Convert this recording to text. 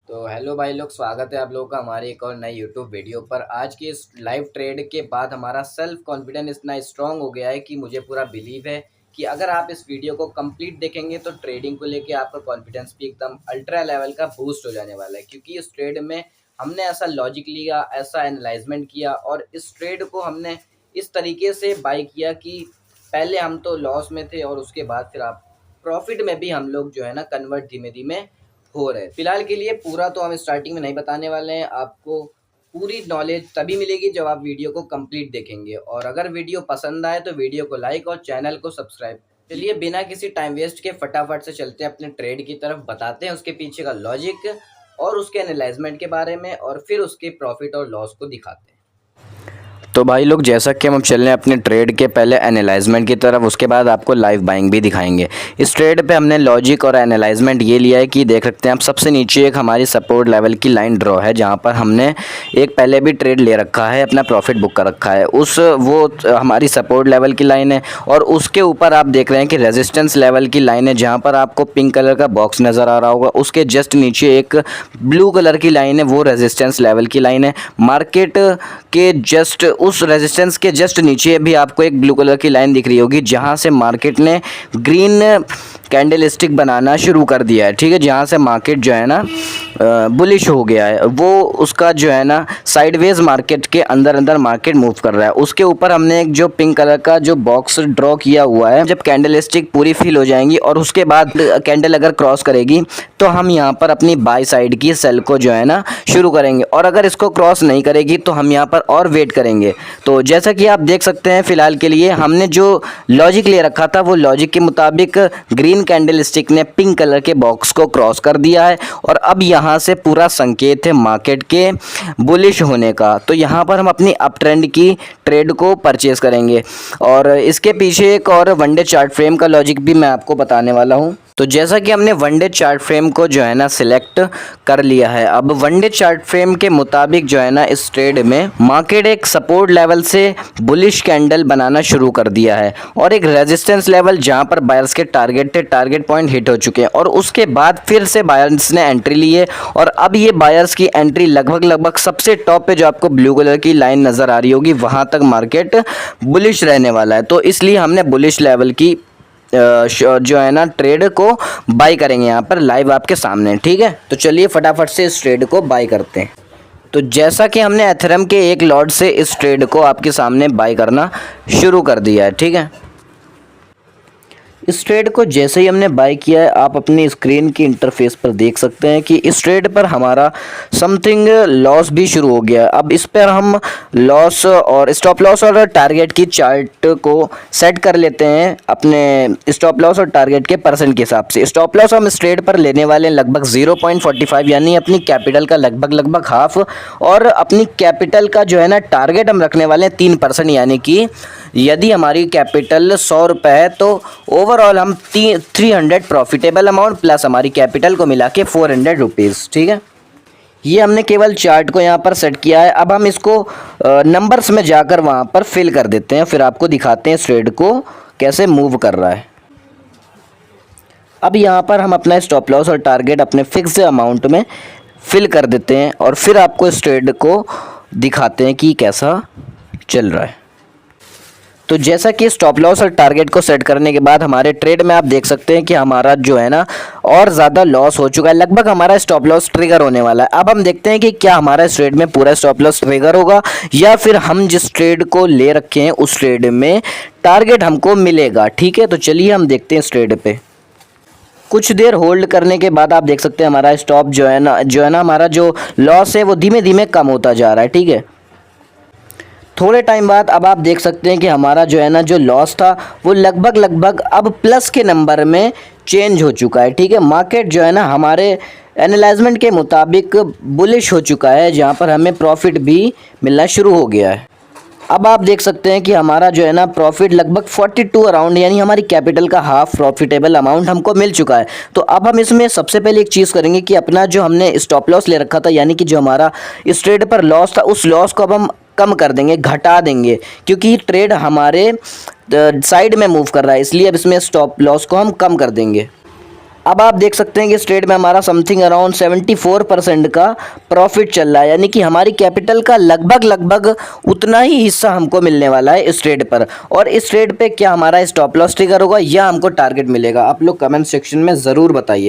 तो हेलो भाई लोग, स्वागत है आप लोगों का हमारे एक और नई यूट्यूब वीडियो पर। आज की इस लाइव ट्रेड के बाद हमारा सेल्फ कॉन्फिडेंस इतना स्ट्रांग हो गया है कि मुझे पूरा बिलीव है कि अगर आप इस वीडियो को कंप्लीट देखेंगे तो ट्रेडिंग को लेके आपका कॉन्फिडेंस भी एकदम अल्ट्रा लेवल का बूस्ट हो जाने वाला है। क्योंकि इस ट्रेड में हमने ऐसा लॉजिक लिया, ऐसा एनालाइजमेंट किया और इस ट्रेड को हमने इस तरीके से बाई किया कि पहले हम तो लॉस में थे और उसके बाद फिर आप प्रॉफिट में भी हम लोग जो है ना कन्वर्ट धीमे धीमे हो रहे हैं। फिलहाल के लिए पूरा तो हम स्टार्टिंग में नहीं बताने वाले हैं। आपको पूरी नॉलेज तभी मिलेगी जब आप वीडियो को कंप्लीट देखेंगे। और अगर वीडियो पसंद आए तो वीडियो को लाइक और चैनल को सब्सक्राइब। चलिए बिना किसी टाइम वेस्ट के फटाफट से चलते हैं अपने ट्रेड की तरफ, बताते हैं उसके पीछे का लॉजिक और उसके एनालाइजमेंट के बारे में और फिर उसके प्रॉफिट और लॉस को दिखाते हैं। तो भाई लोग, जैसा कि हम अब चल रहे हैं अपने ट्रेड के पहले एनालाइजमेंट की तरफ, उसके बाद आपको लाइव बाइंग भी दिखाएंगे। इस ट्रेड पे हमने लॉजिक और एनालाइजमेंट ये लिया है कि देख सकते हैं आप सबसे नीचे एक हमारी सपोर्ट लेवल की लाइन ड्रॉ है, जहाँ पर हमने एक पहले भी ट्रेड ले रखा है, अपना प्रॉफिट बुक कर रखा है। वो हमारी सपोर्ट लेवल की लाइन है और उसके ऊपर आप देख रहे हैं कि रेजिस्टेंस लेवल की लाइन है, जहाँ पर आपको पिंक कलर का बॉक्स नज़र आ रहा होगा। उसके जस्ट नीचे एक ब्लू कलर की लाइन है, वो रेजिस्टेंस लेवल की लाइन है। मार्केट के जस्ट उस रेजिस्टेंस के जस्ट नीचे भी आपको एक ब्लू कलर की लाइन दिख रही होगी, जहां से मार्केट ने ग्रीन कैंडल स्टिक बनाना शुरू कर दिया है। ठीक है, जहां से मार्केट जो है ना बुलिश हो गया है, वो उसका जो है ना साइडवेज मार्केट के अंदर अंदर मार्केट मूव कर रहा है। उसके ऊपर हमने एक जो पिंक कलर का जो बॉक्स ड्रॉ किया हुआ है, जब कैंडल स्टिक पूरी फिल हो जाएंगी और उसके बाद कैंडल अगर क्रॉस करेगी तो हम यहाँ पर अपनी बाय साइड की सेल को जो है ना शुरू करेंगे, और अगर इसको क्रॉस नहीं करेगी तो हम यहाँ पर और वेट करेंगे। तो जैसा कि आप देख सकते हैं, फिलहाल के लिए हमने जो लॉजिक ले रखा था वो लॉजिक के मुताबिक ग्रीन कैंडल स्टिक ने पिंक कलर के बॉक्स को क्रॉस कर दिया है और अब यहाँ से पूरा संकेत है मार्केट के बुलिश होने का। तो यहाँ पर हम अपनी अप ट्रेंड की ट्रेड को परचेज करेंगे और इसके पीछे एक और वनडे चार्ट फ्रेम का लॉजिक भी मैं आपको बताने वाला हूँ। तो जैसा कि हमने वनडे चार्ट फ्रेम को जो है ना सिलेक्ट कर लिया है, अब वनडे चार्ट फ्रेम के मुताबिक जो है ना इस ट्रेड में मार्केट एक सपोर्ट लेवल से बुलिश कैंडल बनाना शुरू कर दिया है और एक रेजिस्टेंस लेवल जहां पर बायर्स के टारगेट थे, टारगेट पॉइंट हिट हो चुके हैं और उसके बाद फिर से बायर्स ने एंट्री ली है और अब ये बायर्स की एंट्री लगभग सबसे टॉप पे जो आपको ब्लू कलर की लाइन नज़र आ रही होगी, वहाँ तक मार्केट बुलिश रहने वाला है। तो इसलिए हमने बुलिश लेवल की जो है ना ट्रेड को बाई करेंगे यहाँ पर लाइव आपके सामने। ठीक है, तो चलिए फटाफट से इस ट्रेड को बाई करते हैं। तो जैसा कि हमने एथेरियम के एक लॉट से इस ट्रेड को आपके सामने बाई करना शुरू कर दिया है। ठीक है, इस ट्रेड को जैसे ही हमने बाय किया है, आप अपनी स्क्रीन की इंटरफेस पर देख सकते हैं कि इस ट्रेड पर हमारा समथिंग लॉस भी शुरू हो गया है। अब इस पर हम लॉस और स्टॉप लॉस और टारगेट की चार्ट को सेट कर लेते हैं अपने स्टॉप लॉस और टारगेट के परसेंट के हिसाब से। स्टॉप लॉस हम इस ट्रेड पर लेने वाले हैं लगभग 0.45, यानी अपनी कैपिटल का लगभग हाफ, और अपनी कैपिटल का जो है ना टारगेट हम रखने वाले हैं 3%, यानी कि यदि हमारी कैपिटल 100 रुपये है तो ओवरऑल हम 300 प्रॉफिटेबल अमाउंट प्लस हमारी कैपिटल को मिला के 400 रुपीज़। ठीक है, ये हमने केवल चार्ट को यहाँ पर सेट किया है। अब हम इसको नंबर्स में जाकर वहाँ पर फिल कर देते हैं, फिर आपको दिखाते हैं इस ट्रेड को कैसे मूव कर रहा है। अब यहाँ पर हम अपना स्टॉप लॉस और टारगेट अपने फिक्स अमाउंट में फिल कर देते हैं और फिर आपको इस ट्रेड को दिखाते हैं कि कैसा चल रहा है। तो जैसा कि स्टॉप लॉस और टारगेट को सेट करने के बाद हमारे ट्रेड में आप देख सकते हैं कि हमारा जो है ना और ज़्यादा लॉस हो चुका है, लगभग हमारा स्टॉप लॉस ट्रिगर होने वाला है। अब हम देखते हैं कि क्या हमारा इस ट्रेड में पूरा स्टॉप लॉस ट्रिगर होगा या फिर हम जिस ट्रेड को ले रखे हैं उस ट्रेड में टारगेट हमको मिलेगा। ठीक है, तो चलिए हम देखते हैं इस ट्रेड पे। कुछ देर होल्ड करने के बाद आप देख सकते हैं हमारा स्टॉप जो है ना हमारा जो लॉस है वो धीमे धीमे कम होता जा रहा है। ठीक है, थोड़े टाइम बाद अब आप देख सकते हैं कि हमारा जो है ना जो लॉस था वो लगभग अब प्लस के नंबर में चेंज हो चुका है। ठीक है, मार्केट जो है ना हमारे एनालाइजमेंट के मुताबिक बुलिश हो चुका है, जहां पर हमें प्रॉफिट भी मिलना शुरू हो गया है। अब आप देख सकते हैं कि हमारा जो है ना प्रॉफिट लगभग 42 अराउंड, यानी हमारी कैपिटल का हाफ प्रॉफिटेबल अमाउंट हमको मिल चुका है। तो अब हम इसमें सबसे पहले एक चीज़ करेंगे कि अपना जो हमने स्टॉप लॉस ले रखा था, यानी कि जो हमारा इस ट्रेड पर लॉस था, उस लॉस को अब हम कम कर देंगे, घटा देंगे, क्योंकि ट्रेड हमारे साइड में मूव कर रहा है, इसलिए अब इसमें स्टॉप लॉस को हम कम कर देंगे। अब आप देख सकते हैं कि इस ट्रेड में हमारा समथिंग अराउंड 74% का प्रॉफिट चल रहा है, यानी कि हमारी कैपिटल का लगभग उतना ही हिस्सा हमको मिलने वाला है इस ट्रेड पर। और इस ट्रेड पे क्या हमारा स्टॉप लॉस ट्रिगर होगा या हमको टारगेट मिलेगा, आप लोग कमेंट सेक्शन में ज़रूर बताइए।